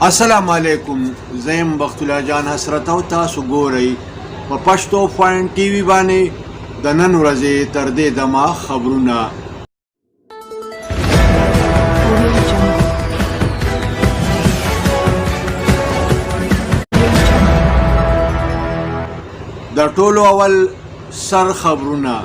السلام علیکم. زیم بختالله جان حسرت او تاسو ګورئ په پښتو پوینټ ټي وي باندې د نن ورځې تر دې دمه خبرونه. د ټولو اول سر خبرونه.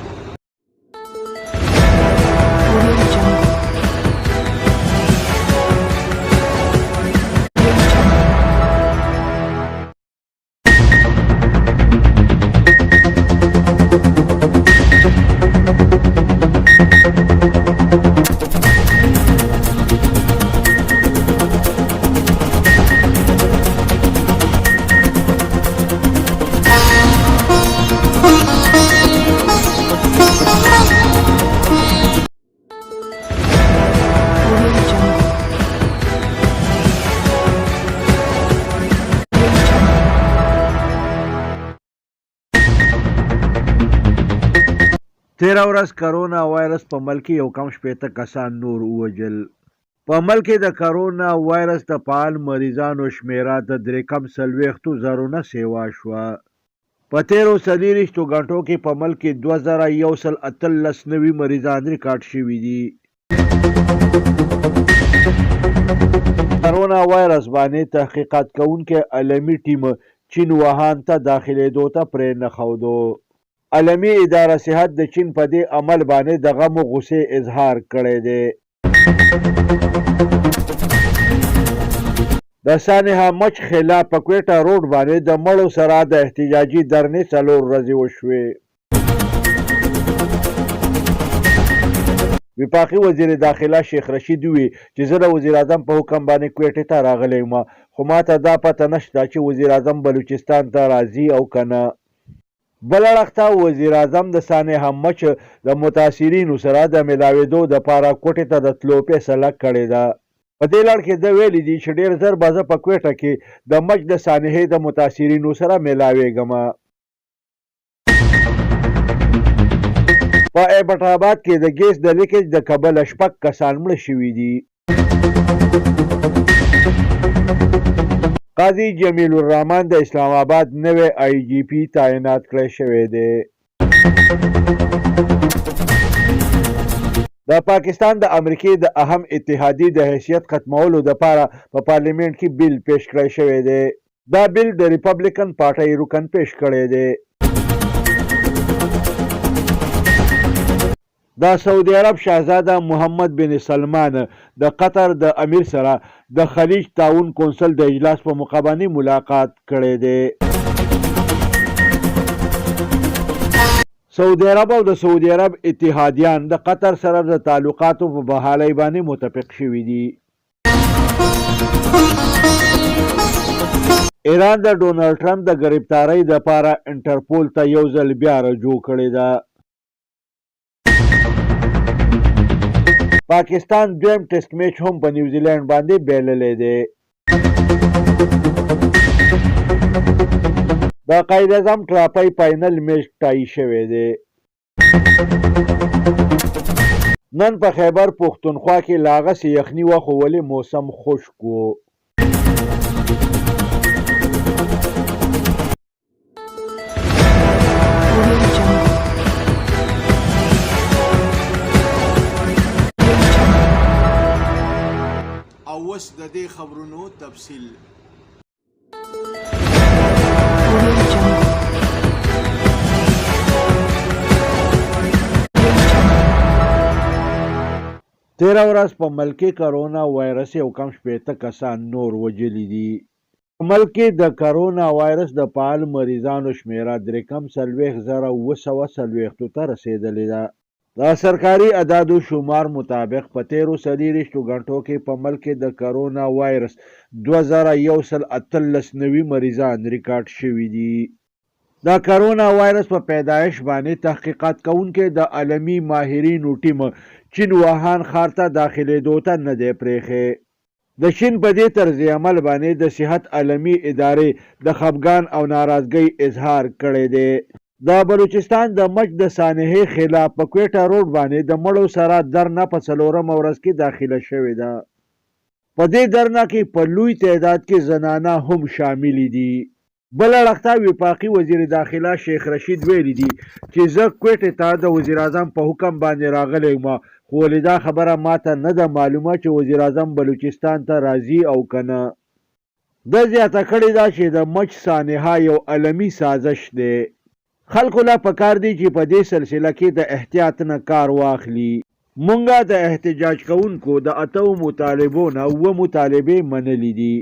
تیره ورځ کرونا وایرس په ملک کې یو کم شپېته کسان نور ووژل. په ملک کې د کرونا وایرس د فعال مریضانو شمیره د 340,000 نه سیوا شوه. په تیرو 24 غنټو کې په ملک کې 2118 نوي مریضان ریکارډ شوي دي. کرونا وایرس باندې تحقیقات کوونکي عالمي ټیم چین ووهان ته داخلېدو ته پرې نه ښودو. عالمي اداره صحت د چین په دې عمل باندې د غم او غصې اظهار کړی دی. د سانحه مچ خلاف په کویټه روډ باندې د مړو سره د احتجاجي درنې 4 ورځې وشوې. وفاقي وزیر داخله شیخ رشید وی چې زه د وزیر اعظم په حکم باندې کویټې ته راغلی یم، خو ماته دا پته نشته چې وزیر اعظم بلوچستان ته راځي او کنه. بل اړخ ته وزیر اعظم د سانحه مچ د متاثرینو سره د ملاوېدو دپاره کوټې ته د تلو فیصله کړې ده. په دې لړ کې ده ویلي دي چې ډېر ژر به زه په کوټه کې د مچ د سانحې د متاثرینو سره ملاوېږم. په ایبټ آباد کې د ګیس د لیکیج د کبله 6 کسان مړه شوي دي. قاضي جمیل الرحمن د اسلام آباد نوی آئی جی پی تعینات کړی شوی دی. د پاکستان د امریکې د اهم اتحادیې د حیثیت ختمولو دپاره په پارلیمنټ کې بیل پیش کړی شوی دی. دا بیل د ریپبلیکن پارټۍ رکن پیش کړی دی. د سعودي عرب شاهزاده محمد بن سلمان د قطر د امیر سره د خلیج تعاون کونسل د اجلاس په موقع باندې ملاقات کړی دی. سعودي عرب او د سعودي عرب اتحادیان د قطر سره د تعلقاتو په بحالۍ باندې متفق شوي دي. ایران د ډونالډ ټرمپ د ګرفتارۍ دپاره انټرپول ته یو ځل بیا رجوع کړې ده. پاکستان دویم ټیسټ میچ هم په نیوزیلینډ باندې بایللی دی. د قائد اعظم ټراپۍ فاینل میچ ټای شوی دی. نن په خیبر پښتونخوا کې لا هغسې یخني وه خو ولې موسم خشک و. اوس د دې خبرونو تفصیل. تیره ورځ په ملک کې کرونا وایرس یو کم شپېته کسان نور وژلي دي. په ملک کې د کرونا وایرس د فعال مریضانو شمیره 340,940 ته رسېدلې ده. د سرکاري اعدادو شمار مطابق په تیرو 24 غنټو کې په ملک کې د کرونا وایرس 2118 نوي مریضان ریکارډ شوي دي. د کرونا وایرس په پیدایش باندې تحقیقات کوونکي د عالمي ماهرینو ټیم چین ووهان ښار ته داخلېدو ته نه دی پرېښی. د چین په دې طرز عمل باندې د صحت عالمي ادارې د خفګان او ناراضګۍ اظهار کړی دی. د بلوچستان د مچ د سانحې خلاف په کویټه روډ باندې د مړو سره درنه په 4مه ورځ کې داخله شوې ده. په دې درنه کې په لوی تعداد کې زنانه هم شاملې دي. بل اړخ ته وفاقي وزیر داخله شیخ رشید ویلي دي چې زه کویټې ته د وزیر اعظم په حکم باندې راغلی یم، خو ولې دا خبره ماته نه ده معلومه چې وزیر اعظم بلوچستان ته راځي او که نه. ده زیاته کړې ده چې د مچ سانحه یو عالمي سازش دی. خلکو له پکار دی چې په دې سلسله کې د احتیاط نه کار واخلي. مونږه د احتجاج کوونکو د 8 مطالبو نه 9 مطالبې منلې دي،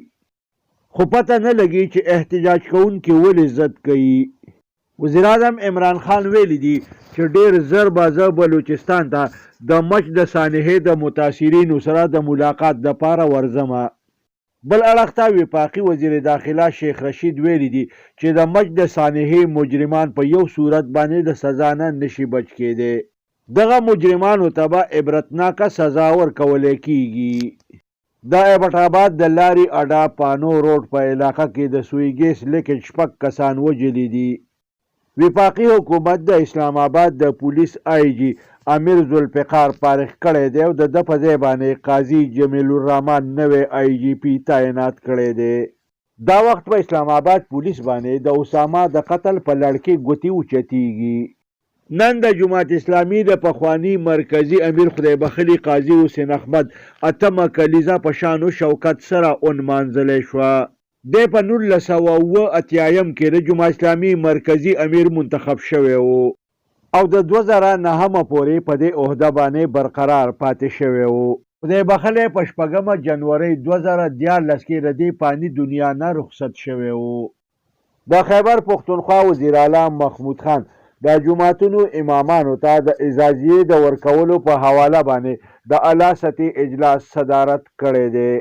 خو پته نه لګي چې احتجاج کوونکي ولې ضد کوي. وزیر اعظم عمران خان ویلي دي چې ډېر زر به زه بلوچستان ته د مچ د سانحې د متاثرینو سره د ملاقات دپاره ورځمه. بل اړخ ته وفاقي وزیر داخله شیخ رشید ویلي دي چې د مچ د سانحې مجرمان په یو صورت باندې د سزا نه نشي بچ کېدی. دغه مجرمانو ته به عبرتناکه سزا ورکولی کیږي. د ایبټ آباد د لارې اډا پانو روډ په علاقه کې د سوی ګیس لیکج 6 کسان وجلي دي. وفاقي حکومت د اسلام آباد د پولیس آی جی امیر ذوالفقار فارغ کړی دی او د ده په ځای باندې قاضي جمیل الرحمن نوی آی جی پي تعینات کړی دی. دا وخت په اسلام آباد پولیس باندې د اسامه د قتل په لړ کې ګوتې اوچتېږي. نن د جماعت اسلامي د پخواني مرکزي امیر خدای بخلي قاضي حسین احمد 8مه کلیزه په شان و شوکت سره ونمانځلی شوه. دی په 1988 کې د جماعت اسلامي مرکزي امیر منتخب شوی و او د 2009 پورې په دې عهده باندې برقرار پاتې شوی و. خدای بخلی په 4 جنوري 2013 کې د دې فاني دنیا نه رخصت شوی و. د خیبر پښتونخوا وزیر اعلی محمود خان د جماعتونو امامانو ته د اجازې د ورکولو په حواله باندې د اعلی سطحي اجلاس صدارت کړی دی.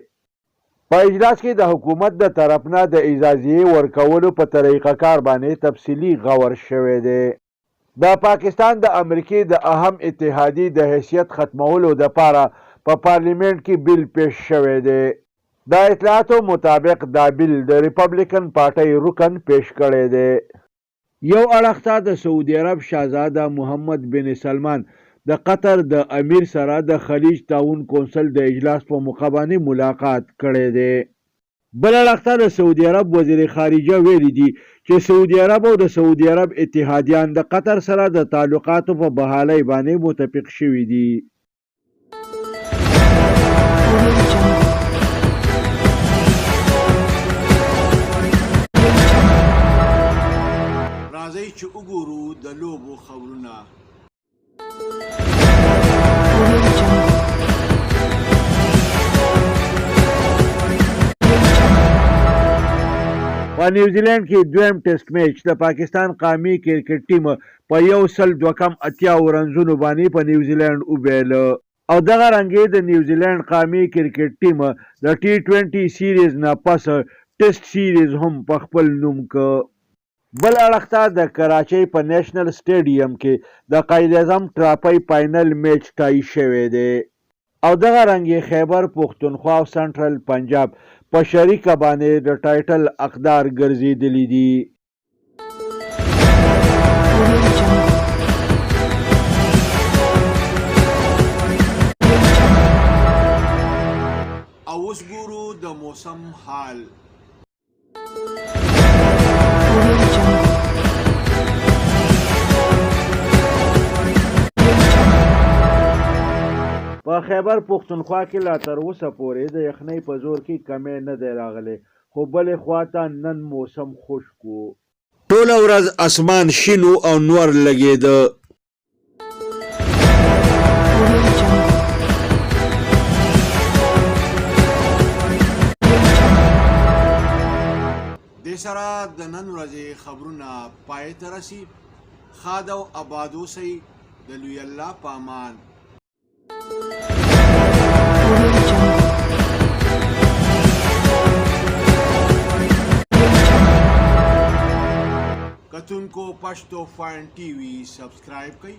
په اجلاس کې د حکومت د طرف نه د اجازې ورکولو په طریقه کار باندې تفصیلي غور شوی دی. د پاکستان د امریکې د اهم اتحادي د حیثیت ختمولو دپاره په پارلیمنت کې بیل پیش شوی دی. د اطلاعاتو مطابق دا بیل د ریپبلیکن پارټۍ رکن پیش کړی دی. یو اړخ ته د سعودي عرب شاهزاده محمد بن سلمان د قطر د امیر سره د خلیج تعاون کونسل د اجلاس په موقع باندې ملاقات کړی دی. بل اړخ ته د سعودي عرب وزیر خارجه ویلي دي چې سعودي عرب او د سعودي عرب اتحادیان د قطر سره د تعلقاتو په بحالۍ باندې متفق شوي دي. راځئ چې وګورو د لوبو خبرونه. په نیوزیلینډ کې دویم ټیسټ میچ د پاکستان قومي کرکټ ټیم په 180 رنزونو باندې په نیوزیلینډ وبایله او دغه رنګې د نیوزیلینډ قومي کرکټ ټیم د T20 سیریز نه پس ټیسټ سیریز هم په خپل نوم که. بل اړخ ته د کراچۍ په نیشنل سټیډیم کې د قائد اعظم ټرافۍ فاینل میچ طی شوی دی او دغه رنګې خیبر پښتونخوا او سنټرل پنجاب په شریکه باندې د ټایټل حقدار ګرځېدلي دي. او اوس ګورو د موسم حال. په خیبر پښتونخوا کې لا تر اوسه پورې د یخنۍ په زور کې کمی نه دی راغلی، خو بلې خوا ته نن موسم خشک و. ټوله ورځ اسمان شین او نور لګېده. دې سره د نن ورځې خبرونه پای ته رسي. ښاد او اباد اوسئ. د لوی الله په امان. کتونکو پشتو فاین ټي وي سبسکرایب کړئ،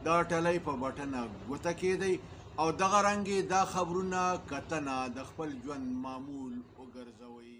دا ټلۍ په بټن ګوته کېدئ او دغه رنګې دا خبرونه کتنه د خپل ژوند معمول وګرځوئ.